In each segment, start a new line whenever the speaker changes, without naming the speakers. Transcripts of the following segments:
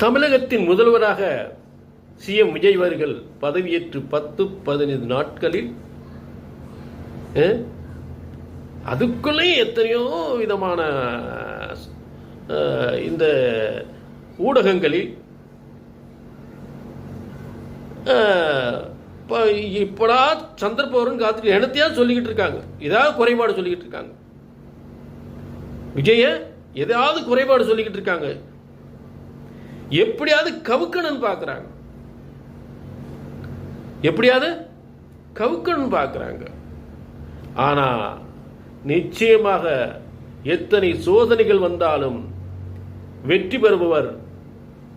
தமிழகத்தின் முதல்வராக சிஎம் விஜய் அவர்கள் பதவியேற்று 10-15 நாட்களில் அதுக்குள்ளே எத்தனையோ விதமான இந்த ஊடகங்களில் இப்படா சந்தர்ப்பம் வரும்னு காத்துட்டு எனத்தையாவது சொல்லிக்கிட்டு இருக்காங்க, ஏதாவது குறைபாடு சொல்லிக்கிட்டு இருக்காங்க. விஜய ஏதாவது குறைபாடு சொல்லிக்கிட்டு இருக்காங்க, எப்படியாவது கவுக்கணும்னு பார்க்குறாங்க, எப்படியாவது கவுக்கணும்னு பார்க்குறாங்க. ஆனால் நிச்சயமாக எத்தனை சோதனைகள் வந்தாலும் வெற்றி பெறுபவர்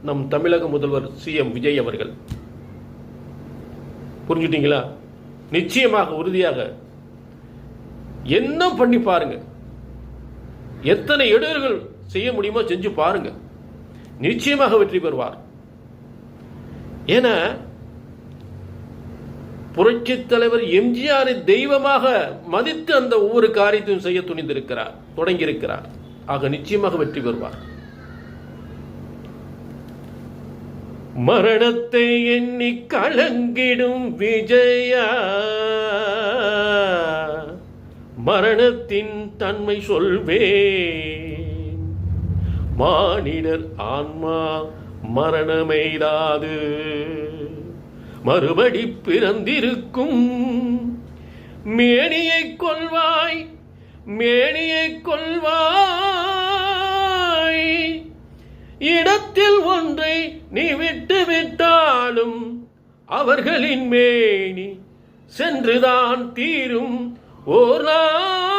நம் தமிழக முதல்வர் சிஎம் விஜய் அவர்கள். புரிஞ்சுட்டீங்களா? நிச்சயமாக உறுதியாக என்ன பண்ணி பாருங்க, எத்தனை இடையூறுகள் செய்ய முடியுமோ செஞ்சு பாருங்க, நிச்சயமாக வெற்றி பெறுவார். ஏன்னா புரட்சி தலைவர் எம்ஜிஆரை தெய்வமாக மதித்து அந்த ஒவ்வொரு காரியத்தையும் செய்ய துணிந்திருக்கிறார், தொடங்கியிருக்கிறார். ஆக நிச்சயமாக வெற்றி பெறுவார். மரணத்தை எண்ணி கலங்கிடும் விஜயா, மரணத்தின் தன்மை சொல்வேன், மானிடர் ஆன்மா மரணமெய்தாது மறுபடி பிறந்திருக்கும், மேனியை கொள்வாய் மேனியை கொள்வாய், இடத்தில் ஒன்றை நீ விட்டு விட்டாலும் அவர்களின் மேனி சென்றுதான் தீரும் ஓர் நாள்.